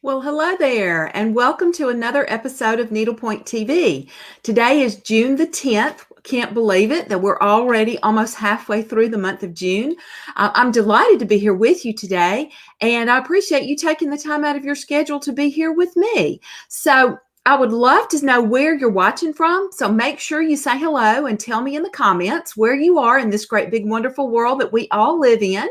Well, hello there, and welcome to another episode of Needlepoint TV. Today is June the 10th. Can't believe it that we're already almost halfway through the month of June. I'm delighted to be here with you today, and I appreciate you taking the time out of your schedule to be here with me. So, I would love to know where you're watching from, so make sure you say hello and tell me in the comments where you are in this great, big, wonderful world that we all live in.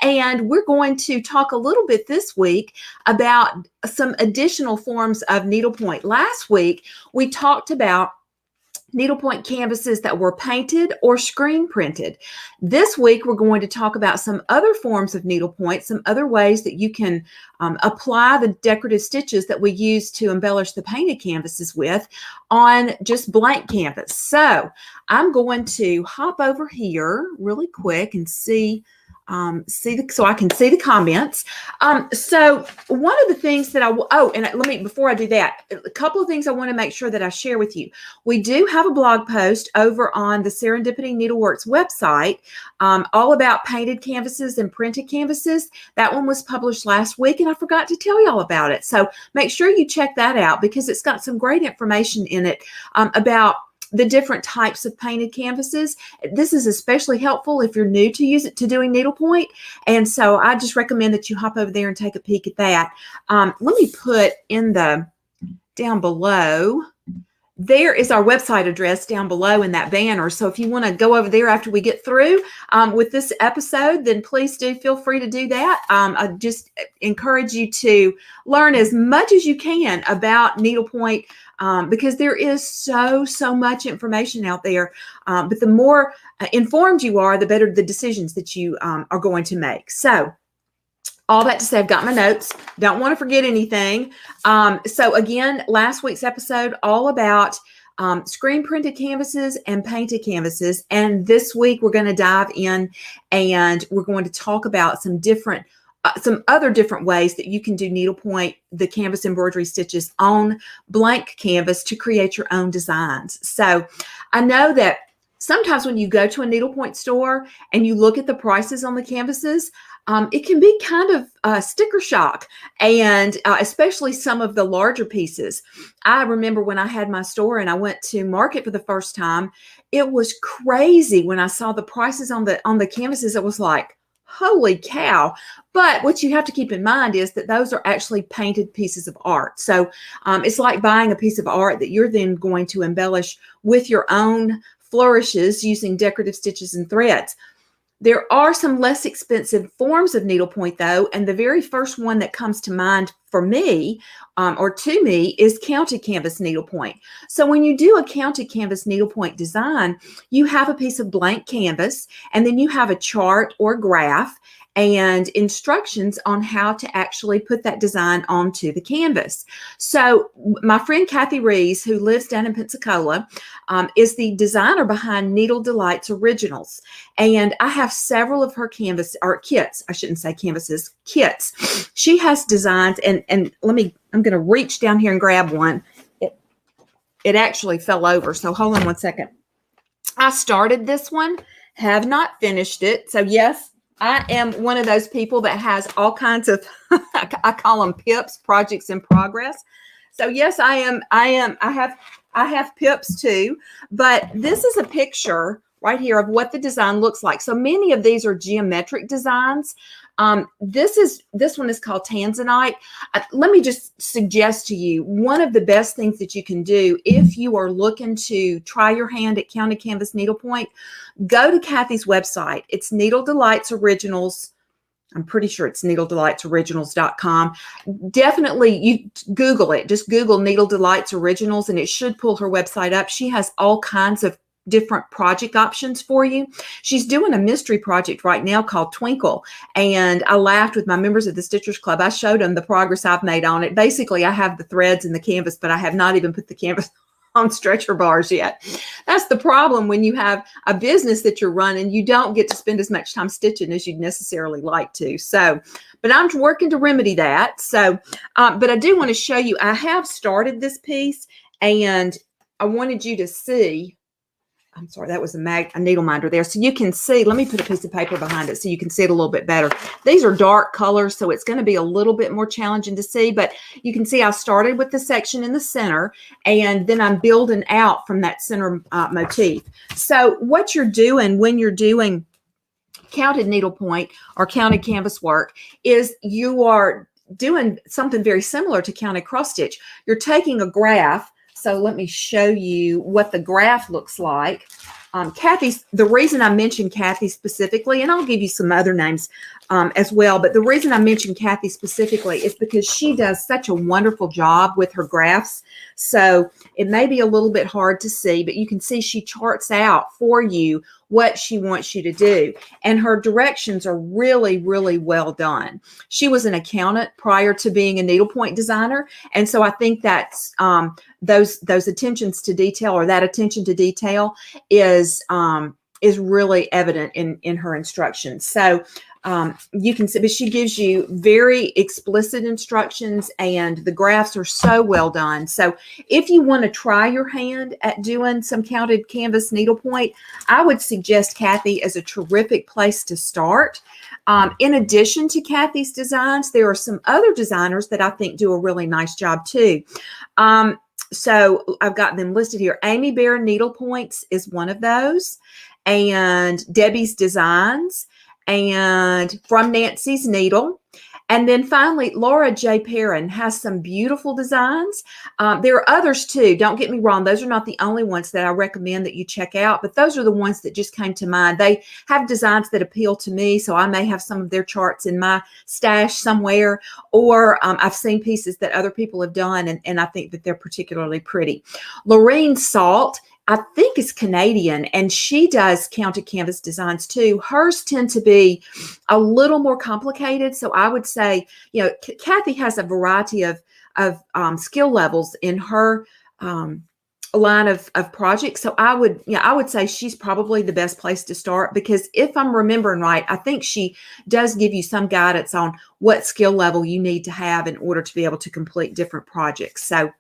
And we're going to talk a little bit this week about some additional forms of needlepoint. Last week, we talked about needlepoint canvases that were painted or screen printed. This week, we're going to talk about some other forms of needlepoint, some other ways that you can apply the decorative stitches that we use to embellish the painted canvases with on just blank canvas. So I'm going to hop over here really quick and so I can see the comments. So one of the things that before I do that, a couple of things I want to make sure that I share with you. We do have a blog post over on the Serendipity Needleworks website, all about painted canvases and printed canvases. That one was published last week, and I forgot to tell y'all about it. So make sure you check that out because it's got some great information in it about the different types of painted canvases. This is especially helpful if you're new to doing needlepoint. And so I just recommend that you hop over there and take a peek at that. Let me put down below, there is our website address down below in that banner. So if you want to go over there after we get through with this episode, then please do feel free to do that. I just encourage you to learn as much as you can about needlepoint because there is so much information out there. But the more informed you are, the better the decisions that you are going to make. So all that to say, I've got my notes. Don't want to forget anything. So again, last week's episode, all about screen printed canvases and painted canvases. And this week, we're going to dive in and we're going to talk about some other different ways that you can do needlepoint, the canvas embroidery stitches on blank canvas to create your own designs. So I know that sometimes when you go to a needlepoint store and you look at the prices on the canvases, it can be kind of sticker shock, and especially some of the larger pieces. I remember when I had my store and I went to market for the first time, it was crazy when I saw the prices on the canvases. It was like, holy cow. But what you have to keep in mind is that those are actually painted pieces of art. So it's like buying a piece of art that you're then going to embellish with your own flourishes using decorative stitches and threads. There are some less expensive forms of needlepoint, though, and the very first one that comes to mind for me or to me is counted canvas needlepoint. So when you do a counted canvas needlepoint design, you have a piece of blank canvas, and then you have a chart or graph and instructions on how to actually put that design onto the canvas. So my friend Kathy Rees, who lives down in Pensacola, is the designer behind Needle Delights Originals. And I have several of her kits. I shouldn't say canvases, kits. She has designs, and I'm going to reach down here and grab one. It actually fell over, so hold on one second. I started this one, have not finished it. So yes, I am one of those people that has all kinds of, I call them pips, projects in progress. So yes, I have pips too, but this is a picture right here of what the design looks like. So many of these are geometric designs. This one is called Tanzanite. Let me just suggest to you, one of the best things that you can do if you are looking to try your hand at counted canvas needlepoint, go to Kathy's website. It's Needle Delights Originals. I'm pretty sure it's needledelightsoriginals.com. Definitely, you Google it. Just Google Needle Delights Originals, and it should pull her website up. She has all kinds of different project options for you. She's doing a mystery project right now called Twinkle, and I laughed with my members of the Stitchers Club. I showed them the progress I've made on it. Basically, I have the threads and the canvas, but I have not even put the canvas on stretcher bars yet. That's the problem when you have a business that you're running. You don't get to spend as much time stitching as you'd necessarily like to. So, but I'm working to remedy that. So, but I do want to show you, I have started this piece, and I wanted you to see I'm sorry, that was a needle minder there. So you can see, let me put a piece of paper behind it so you can see it a little bit better. These are dark colors, so it's going to be a little bit more challenging to see, but you can see I started with the section in the center, and then I'm building out from that center motif. So what you're doing when you're doing counted needlepoint or counted canvas work is you are doing something very similar to counted cross stitch. You're taking a graph. So let me show you what the graph looks like. The reason I mentioned Kathy specifically, and I'll give you some other names as well, but the reason I mentioned Kathy specifically is because she does such a wonderful job with her graphs. So it may be a little bit hard to see, but you can see she charts out for you what she wants you to do. And her directions are really, really well done. She was an accountant prior to being a needlepoint designer. And so I think that's those attentions to detail, or that attention to detail is really evident in her instructions. So you can see, but she gives you very explicit instructions, and the graphs are so well done. So if you want to try your hand at doing some counted canvas needlepoint, I would suggest Kathy as a terrific place to start. In addition to Kathy's designs, there are some other designers that I think do a really nice job too. So I've got them listed here. Amy Bear Needlepoints is one of those, and Debbie's Designs, and From Nancy's Needle. And then finally, Laura J. Perrin has some beautiful designs. There are others too. Don't get me wrong. Those are not the only ones that I recommend that you check out, but those are the ones that just came to mind. They have designs that appeal to me, so I may have some of their charts in my stash somewhere, or I've seen pieces that other people have done, and I think that they're particularly pretty. Lorene Salt, I think, is Canadian, and she does counted canvas designs too. Hers tend to be a little more complicated. So I would say, you know, Kathy has a variety of skill levels in her line of projects. So I would say she's probably the best place to start, because if I'm remembering right, I think she does give you some guidance on what skill level you need to have in order to be able to complete different projects. So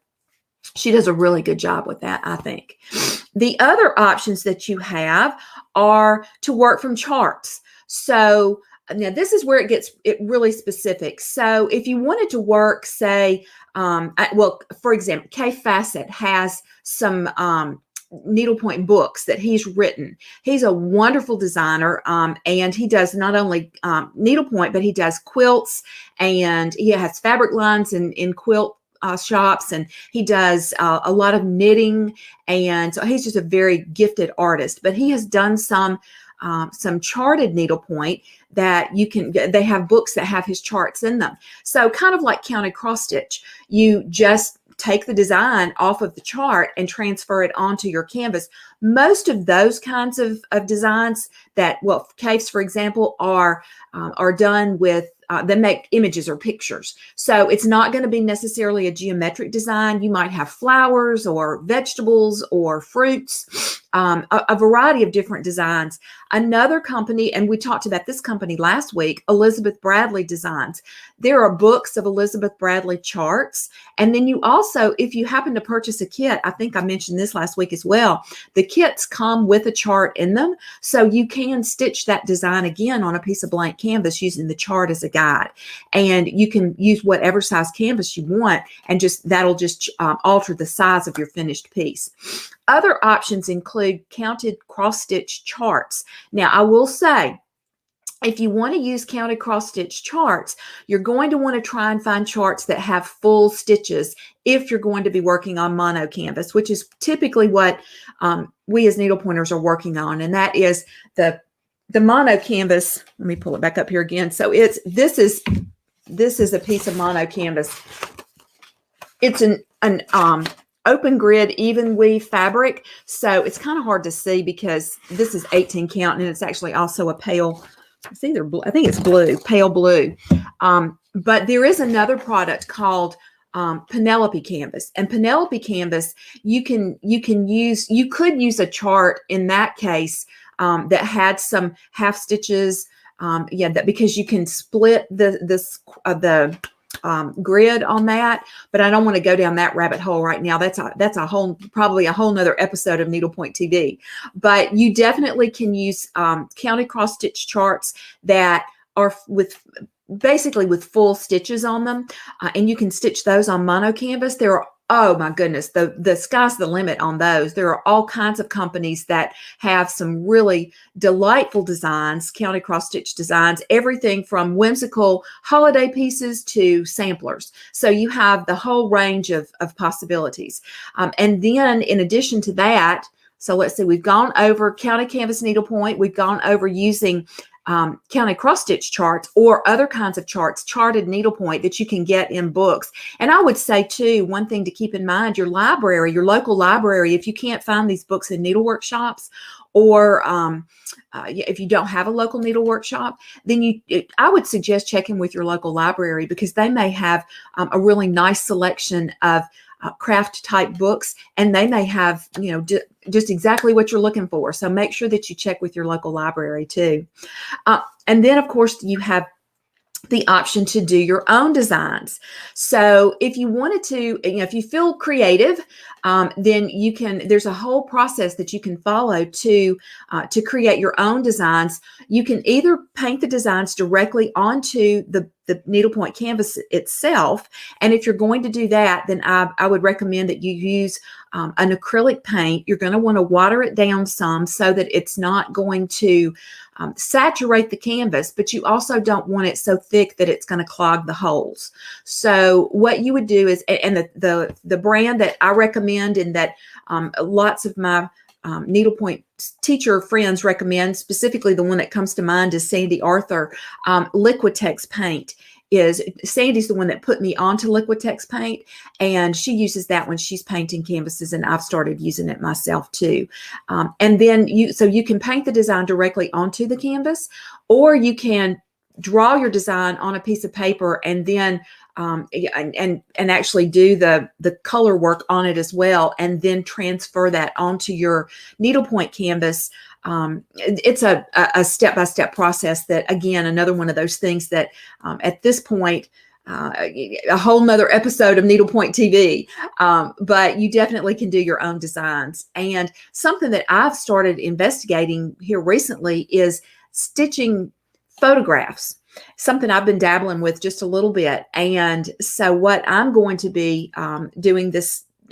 she does a really good job with that, I think. The other options that you have are to work from charts. So now this is where it gets really specific. So if you wanted to work, say, well, for example, Kay Fassett has some needlepoint books that he's written. He's a wonderful designer, and he does not only needlepoint, but he does quilts, and he has fabric lines in quilt shops, and he does a lot of knitting, and so he's just a very gifted artist. But he has done some charted needlepoint that you can, they have books that have his charts in them. So kind of like counted cross stitch, you just take the design off of the chart and transfer it onto your canvas. Most of those kinds of designs that, well, Kafes, for example, are done with they make images or pictures. So it's not going to be necessarily a geometric design. You might have flowers or vegetables or fruits, a variety of different designs. Another company, and we talked about this company last week, Elizabeth Bradley Designs. There are books of Elizabeth Bradley charts. And then you also, if you happen to purchase a kit, I think I mentioned this last week as well, the kits come with a chart in them. So you can stitch that design again on a piece of blank canvas using the chart as a guide. And you can use whatever size canvas you want, and that'll just alter the size of your finished piece. Other options include counted cross-stitch charts. Now, I will say, if you want to use counted cross-stitch charts, you're going to want to try and find charts that have full stitches if you're going to be working on mono canvas, which is typically what we as needlepointers are working on, and that is the mono canvas. Let me pull it back up here again. So this is a piece of mono canvas. It's an open grid even weave fabric, so it's kind of hard to see because this is 18 count, and it's actually also a pale, it's either blue, I think it's blue, pale blue. But there is another product called Penelope canvas, and Penelope canvas, you could use a chart in that case that had some half stitches, because you can split the grid on that, but I don't want to go down that rabbit hole right now. That's a whole, probably a whole nother episode of Needlepoint TV. But you definitely can use county cross stitch charts that are basically with full stitches on them, and you can stitch those on mono canvas. There are, oh my goodness, the sky's the limit on those. There are all kinds of companies that have some really delightful designs, county cross stitch designs, everything from whimsical holiday pieces to samplers. So you have the whole range of possibilities. And then in addition to that, so let's see, we've gone over county canvas needlepoint. We've gone over using county cross stitch charts or other kinds of charts, charted needlepoint that you can get in books. And I would say too, one thing to keep in mind, your library, your local library, if you can't find these books in needlework shops, or if you don't have a local needlework shop, then I would suggest checking with your local library, because they may have a really nice selection of craft type books, and they may have, just exactly what you're looking for. So make sure that you check with your local library too. And then of course you have the option to do your own designs. So if you wanted to, if you feel creative, then you can, there's a whole process that you can follow to create your own designs. You can either paint the designs directly onto the needlepoint canvas itself. And if you're going to do that, then I would recommend that you use an acrylic paint. You're going to want to water it down some so that it's not going to saturate the canvas, but you also don't want it so thick that it's going to clog the holes. So what you would do is, and the brand that I recommend and that lots of my needlepoint teacher friends recommend, specifically the one that comes to mind is Sandy Arthur. Liquitex paint is, Sandy's the one that put me onto Liquitex paint, and she uses that when she's painting canvases, and I've started using it myself too. And then you can paint the design directly onto the canvas, or you can draw your design on a piece of paper and then and actually do the color work on it as well, and then transfer that onto your needlepoint canvas. It's a step-by-step process that, again, another one of those things that at this point, a whole nother episode of Needlepoint TV, but you definitely can do your own designs. And something that I've started investigating here recently is stitching photographs, something I've been dabbling with just a little bit. And so what I'm going to be doing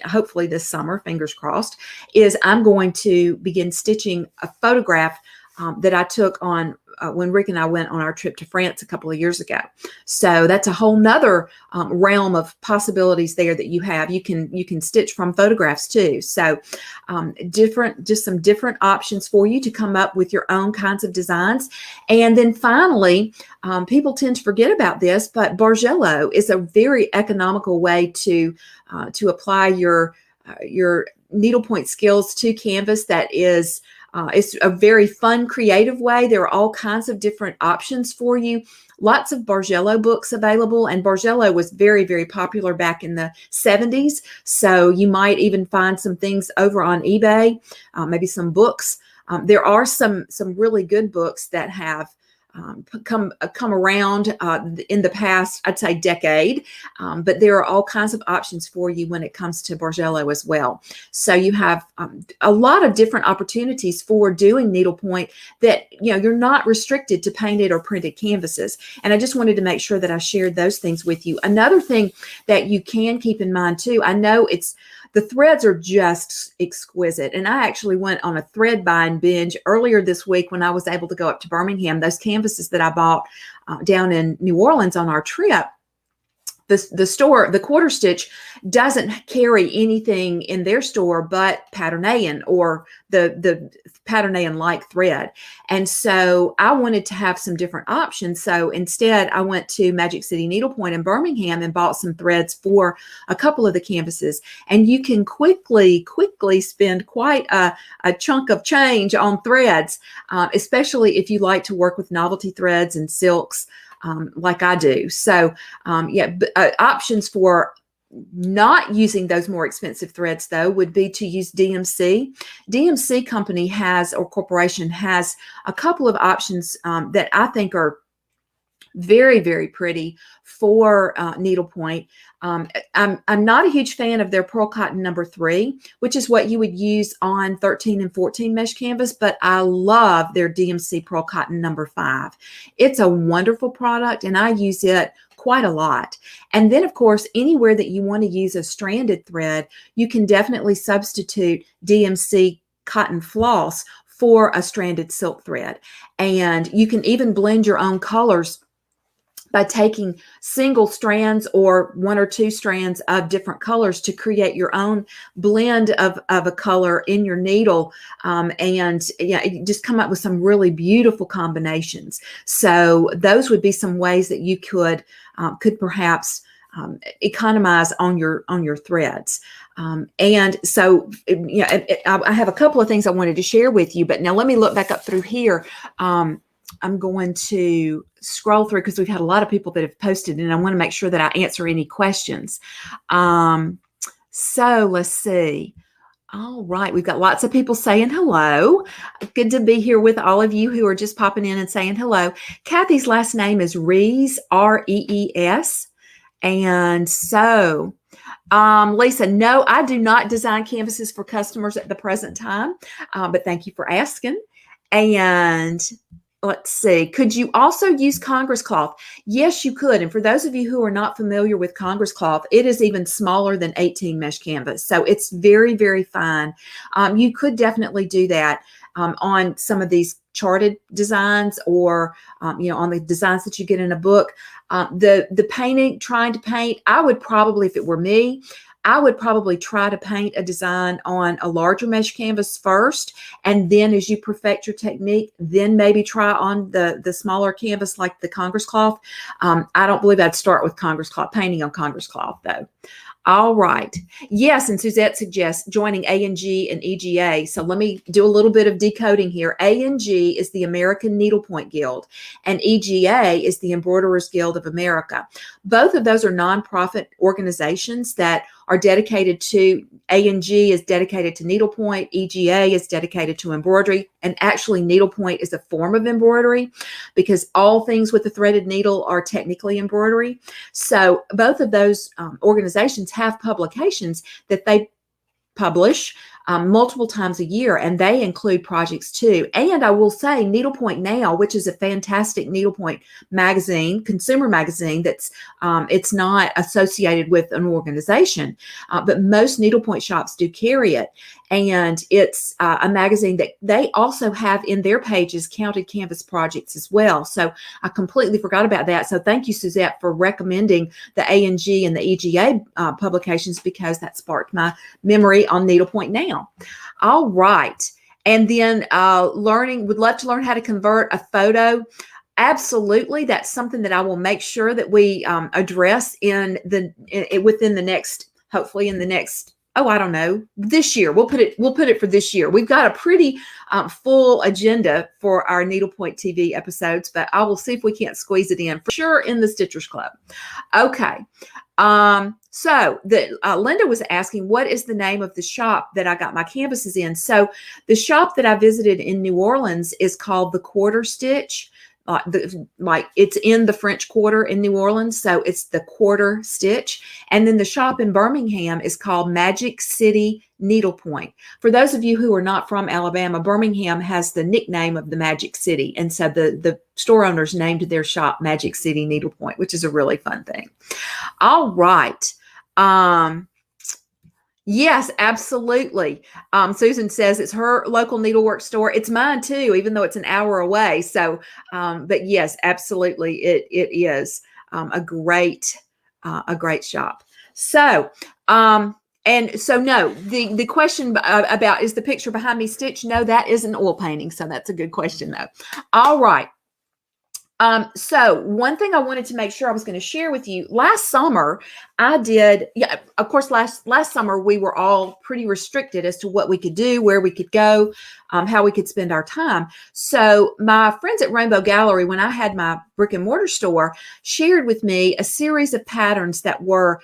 hopefully this summer, fingers crossed, is I'm going to begin stitching a photograph that I took on when Rick and I went on our trip to France a couple of years ago. So that's a whole nother realm of possibilities there that you have. You can stitch from photographs too. So just some different options for you to come up with your own kinds of designs. And then finally, people tend to forget about this, but Bargello is a very economical way to apply your needlepoint skills to canvas. That is, it's a very fun, creative way. There are all kinds of different options for you. Lots of Bargello books available, and Bargello was very, very popular back in the 70s. So you might even find some things over on eBay, maybe some books. There are some really good books that have come around in the past, I'd say, decade, but there are all kinds of options for you when it comes to Bargello as well. So you have a lot of different opportunities for doing needlepoint that, you're not restricted to painted or printed canvases. And I just wanted to make sure that I shared those things with you. Another thing that you can keep in mind too, I know the threads are just exquisite. And I actually went on a thread buying binge earlier this week when I was able to go up to Birmingham. Those canvases that I bought down in New Orleans on our trip, the store, the Quarter Stitch, doesn't carry anything in their store but Patternayan, or the Patternayan-like thread. And so I wanted to have some different options. So instead, I went to Magic City Needlepoint in Birmingham and bought some threads for a couple of the canvases. And you can quickly spend quite a chunk of change on threads, especially if you like to work with novelty threads and silks, like I do. So options for not using those more expensive threads, though, would be to use DMC. DMC company corporation has a couple of options that I think are Very, very pretty for needlepoint. I'm not a huge fan of their pearl cotton number 3, which is what you would use on 13 and 14 mesh canvas, but I love their DMC pearl cotton number 5. It's a wonderful product, and I use it quite a lot. And then, of course, anywhere that you want to use a stranded thread, you can definitely substitute DMC cotton floss for a stranded silk thread. And you can even blend your own colors by taking single strands or 1 or 2 strands of different colors to create your own blend of a color in your needle. And yeah, just come up with some really beautiful combinations. So those would be some ways that you could perhaps economize on your threads. And so, I have a couple of things I wanted to share with you, but now let me look back up through here. I'm going to scroll through because we've had a lot of people that have posted, and I want to make sure that I answer any questions. So let's see. All right, we've got lots of people saying hello. Good to be here with all of you who are just popping in and saying hello. Kathy's last name is Rees, R-E-E-S. And so, Lisa, no, I do not design canvases for customers at the present time, but thank you for asking. And let's see, could you also use Congress cloth? Yes, you could. And for those of you who are not familiar with Congress cloth, it is even smaller than 18 mesh canvas. So it's very, very fine. You could definitely do that on some of these charted designs or, on the designs that you get in a book. The painting, trying to paint, I would probably, if it were me, I would probably try to paint a design on a larger mesh canvas first, and then as you perfect your technique, then maybe try on the smaller canvas like the Congress cloth. I don't believe I'd start with Congress cloth, painting on Congress cloth though. All right. Yes, and Suzette suggests joining A&G and EGA. So let me do a little bit of decoding here. A&G is the American Needlepoint Guild, and EGA is the Embroiderers Guild of America. Both of those are nonprofit organizations that are dedicated to, A&G is dedicated to needlepoint, EGA is dedicated to embroidery, and actually needlepoint is a form of embroidery because all things with a threaded needle are technically embroidery. So both of those organizations have publications that they publish multiple times a year, and they include projects too. And I will say Needlepoint Now, which is a fantastic needlepoint magazine, consumer magazine that's it's not associated with an organization, but most needlepoint shops do carry it. And it's a magazine that they also have in their pages counted canvas projects as well. So I completely forgot about that. So thank you, Suzette, for recommending the A&G and the EGA publications, because that sparked my memory on Needlepoint Now. All right. And then would love to learn how to convert a photo. Absolutely. That's something that I will make sure that we address within the next, hopefully in the next, I don't know, this year. We'll put it for this year. We've got a pretty full agenda for our Needlepoint TV episodes, but I will see if we can't squeeze it in for sure in the Stitchers Club. Okay. So Linda was asking, what is the name of the shop that I got my canvases in? So the shop that I visited in New Orleans is called the Quarter Stitch. It's in the French Quarter in New Orleans, so it's the Quarter Stitch. And then the shop in Birmingham is called Magic City Needlepoint. For those of you who are not from Alabama, Birmingham has the nickname of the Magic City, and so the store owners named their shop Magic City Needlepoint, which is a really fun thing. All right. Yes, absolutely. Susan says it's her local needlework store. It's mine too, even though it's an hour away. So, but yes, absolutely, it is a great shop. So, and so no, the question about is the picture behind me stitched? No, that is an oil painting. So that's a good question though. All right. So one thing I wanted to make sure I was going to share with you, last summer I did, of course, last summer we were all pretty restricted as to what we could do, where we could go. how we could spend our time. So my friends at Rainbow Gallery, when I had my brick and mortar store, shared with me a series of patterns that were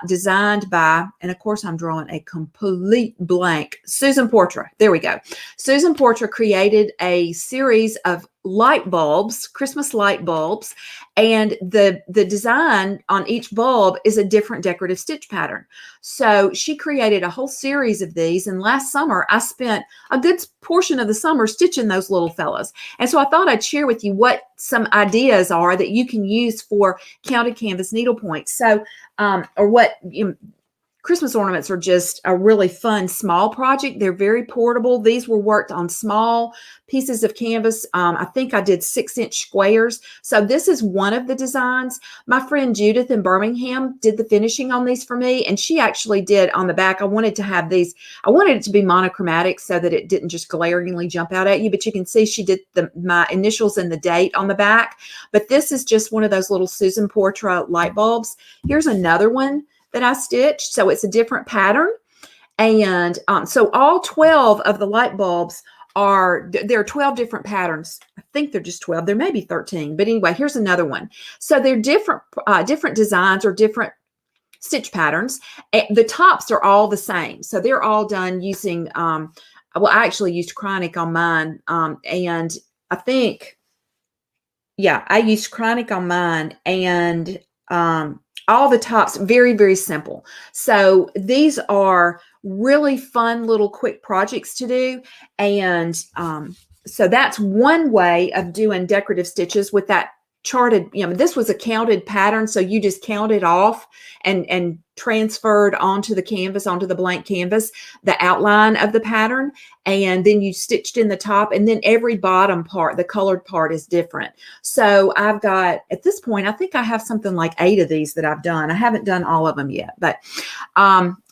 designed by, and of course I'm drawing a complete blank, Susan Portra. There we go. Susan Portra created a series of light bulbs, Christmas light bulbs, and the design on each bulb is a different decorative stitch pattern. So she created a whole series of these, and last summer I spent a good portion of the summer stitching those little fellas. And so I thought I'd share with you what some ideas are that you can use for counted canvas needlepoint. So or what Christmas ornaments are just a really fun small project. They're very portable. These were worked on small pieces of canvas. I think I did 6-inch squares. So this is one of the designs. My friend Judith in Birmingham did the finishing on these for me, and she actually did on the back. I wanted to have these, I wanted it to be monochromatic so that it didn't just glaringly jump out at you, but you can see she did my initials and the date on the back. But this is just one of those little Susan Portra light bulbs. Here's another one that I stitched. So it's a different pattern. And so all 12 of the light bulbs there are 12 different patterns. I think they're just 12. There may be 13. But anyway, here's another one. So they're different designs or different stitch patterns. The tops are all the same. So they're all done using, well, I actually used Chronic on mine. And I think, yeah, I used Chronic on mine, and all the tops, very, very simple. So these are really fun little quick projects to do. And so that's one way of doing decorative stitches with that charted, this was a counted pattern. So you just counted off and transferred onto the canvas, onto the blank canvas, the outline of the pattern. And then you stitched in the top, and then every bottom part, the colored part, is different. So I've got, at this point, I think I have something like 8 of these that I've done. I haven't done all of them yet, but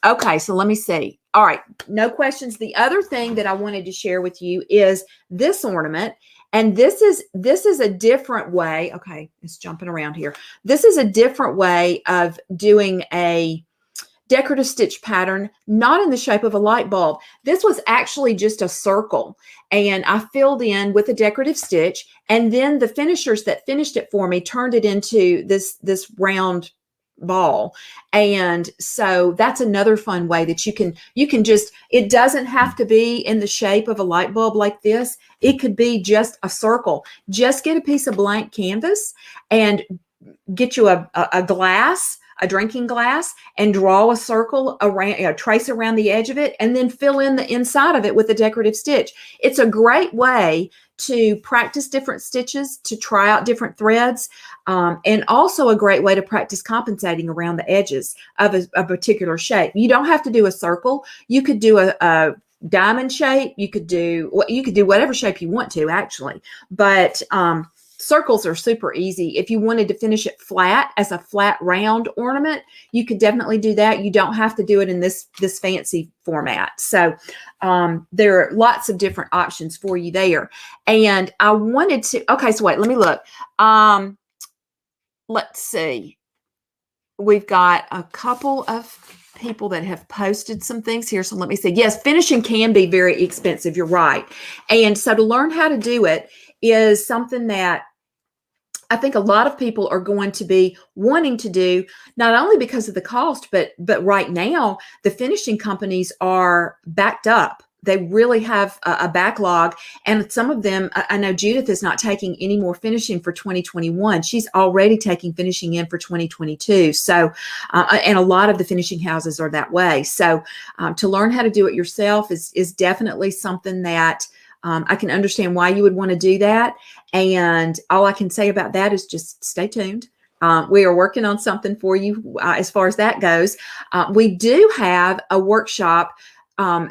okay, so let me see. All right, no questions. The other thing that I wanted to share with you is this ornament. And this is a different way. Okay, it's jumping around here. This is a different way of doing a decorative stitch pattern, not in the shape of a light bulb. This was actually just a circle, and I filled in with a decorative stitch, and then the finishers that finished it for me turned it into this round ball. And so that's another fun way that you can just, it doesn't have to be in the shape of a light bulb like this. It could be just a circle. Just get a piece of blank canvas and get you a glass, a drinking glass, and draw a circle around, trace around the edge of it, and then fill in the inside of it with a decorative stitch. It's a great way to practice different stitches, to try out different threads, and also a great way to practice compensating around the edges of a particular shape. You don't have to do a circle. You could do a diamond shape. You could do whatever shape you want to, actually. But circles are super easy. If you wanted to finish it flat as a flat round ornament, you could definitely do that. You don't have to do it in this fancy format. So there are lots of different options for you there. And I wanted to, okay, so wait, let me look. Let's see. We've got a couple of people that have posted some things here. So let me see. Yes, finishing can be very expensive. You're right. And so to learn how to do it is something that I think a lot of people are going to be wanting to do, not only because of the cost, but right now the finishing companies are backed up. They really have a backlog, and some of them, I know Judith is not taking any more finishing for 2021. She's already taking finishing in for 2022. So, and a lot of the finishing houses are that way. So to learn how to do it yourself is definitely something that I can understand why you would want to do that. And all I can say about that is just stay tuned. We are working on something for you as far as that goes. We do have a workshop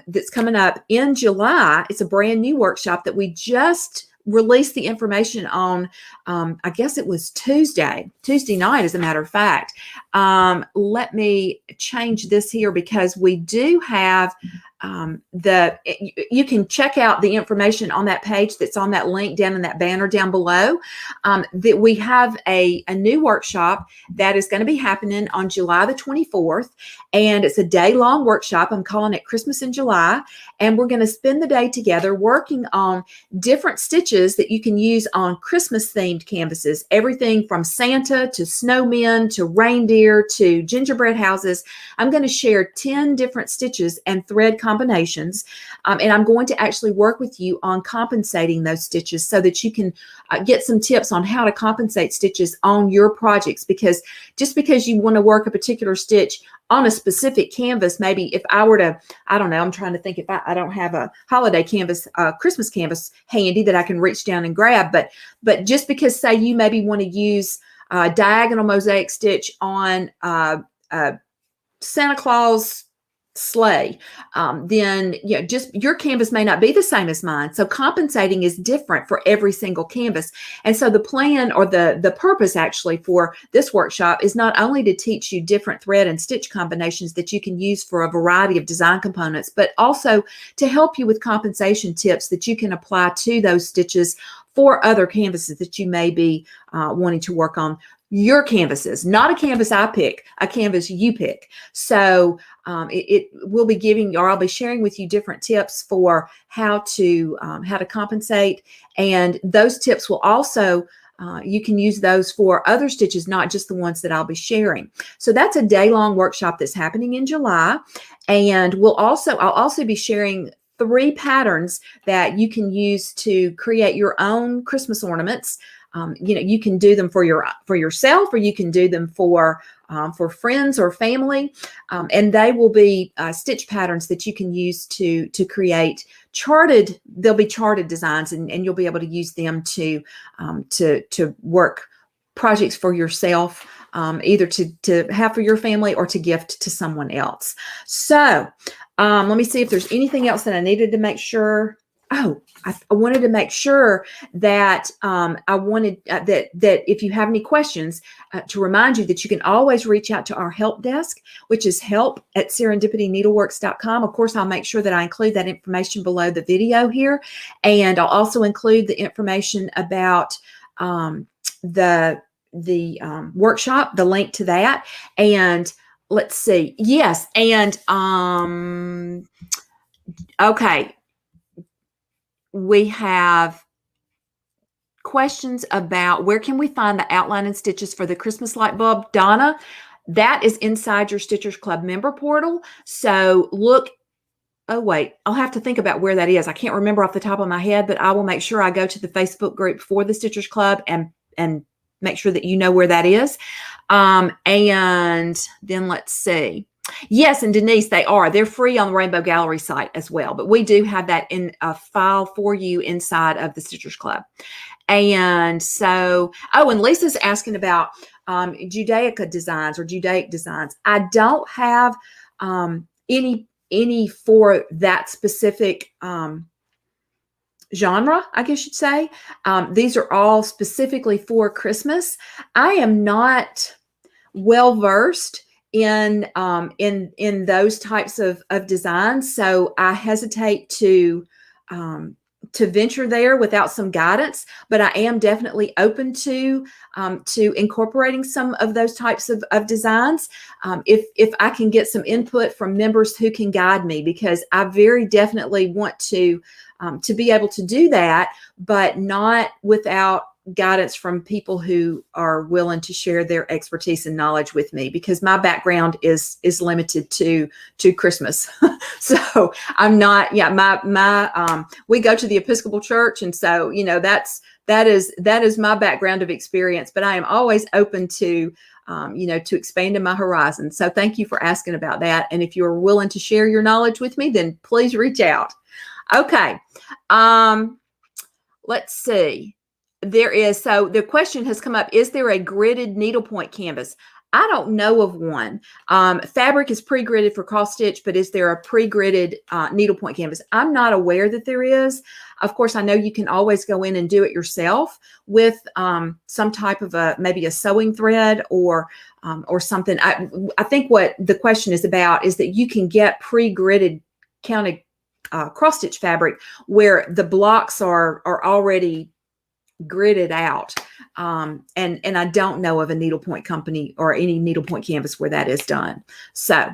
that's coming up in July. It's a brand new workshop that we just released the information on. I guess it was Tuesday night, as a matter of fact. Let me change this here, because we do have you can check out the information on that page that's on that link down in that banner down below. That we have a new workshop that is going to be happening on July the 24th, and it's a day-long workshop. I'm calling it Christmas in July, and we're going to spend the day together working on different stitches that you can use on Christmas-themed canvases, everything from Santa to snowmen to reindeer to gingerbread houses. I'm going to share 10 different stitches and thread combinations, and I'm going to actually work with you on compensating those stitches so that you can get some tips on how to compensate stitches on your projects. Because just because you want to work a particular stitch on a specific canvas, maybe if I were to, I don't know, I'm trying to think, if I don't have a holiday canvas, Christmas canvas handy that I can reach down and grab, but just because, say, you maybe want to use a diagonal mosaic stitch on Santa Claus sleigh, then just your canvas may not be the same as mine. So compensating is different for every single canvas. And so the plan, or the purpose actually for this workshop, is not only to teach you different thread and stitch combinations that you can use for a variety of design components, but also to help you with compensation tips that you can apply to those stitches for other canvases that you may be wanting to work on. Your canvases, not a canvas I pick, a canvas you pick. So it will be giving, or I'll be sharing with you different tips for how to compensate, and those tips will also you can use those for other stitches, not just the ones that I'll be sharing. So that's a day-long workshop that's happening in July, and I'll also be sharing 3 patterns that you can use to create your own Christmas ornaments. You can do them for yourself, or you can do them for friends or family, and they will be stitch patterns that you can use to create charted. They'll be charted designs, and you'll be able to use them to work projects for yourself, either to have for your family or to gift to someone else. So let me see if there's anything else that I needed to make sure. Oh, I wanted to make sure that that if you have any questions, to remind you that you can always reach out to our help desk, which is help@serendipityneedleworks.com. Of course, I'll make sure that I include that information below the video here, and I'll also include the information about the workshop, the link to that, and let's see. Yes, and okay. We have questions about where can we find the outline and stitches for the Christmas light bulb. Donna, that is inside your Stitchers Club member portal. So look, oh wait, I'll have to think about where that is. I can't remember off the top of my head, but I will make sure I go to the Facebook group for the Stitchers Club and make sure that you know where that is. And then let's see. Yes, and Denise, they're free on the Rainbow Gallery site as well, but we do have that in a file for you inside of the Stitchers Club. And so, and Lisa's asking about Judaica designs or Judaic designs. I don't have any for that specific genre, I guess you'd say. These are all specifically for Christmas. I am not well versed in those types of designs, so I hesitate to venture there without some guidance. But I am definitely open to incorporating some of those types of designs if I can get some input from members who can guide me, because I very definitely want to be able to do that, but not without guidance from people who are willing to share their expertise and knowledge with me, because my background is limited to Christmas. So I'm not, we go to the Episcopal Church, and so that is my background of experience, but I am always open to to expanding my horizons. So thank you for asking about that, and if you're willing to share your knowledge with me, then please reach out. Okay, let's see. So the question has come up, is there a gridded needlepoint canvas? I don't know of one. Fabric is pre-gridded for cross stitch, but is there a pre-gridded needlepoint canvas? I'm not aware that there is. Of course, I know you can always go in and do it yourself with some type of maybe a sewing thread or something. I think what the question is about is that you can get pre-gridded counted cross stitch fabric where the blocks are already gridded out. And I don't know of a needlepoint company or any needlepoint canvas where that is done. So,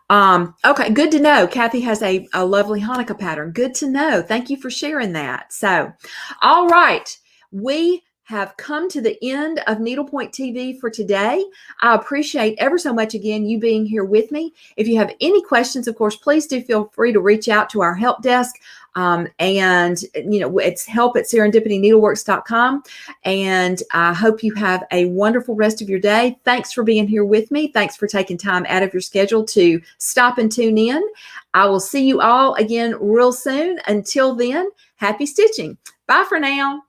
okay, good to know. Kathy has a lovely Hanukkah pattern. Good to know. Thank you for sharing that. So, all right, we have come to the end of Needlepoint TV for today. I appreciate ever so much, again, you being here with me. If you have any questions, of course, please do feel free to reach out to our help desk. And, you know, it's help@serendipityneedleworks.com. And I hope you have a wonderful rest of your day. Thanks for being here with me. Thanks for taking time out of your schedule to stop and tune in. I will see you all again real soon. Until then, happy stitching. Bye for now.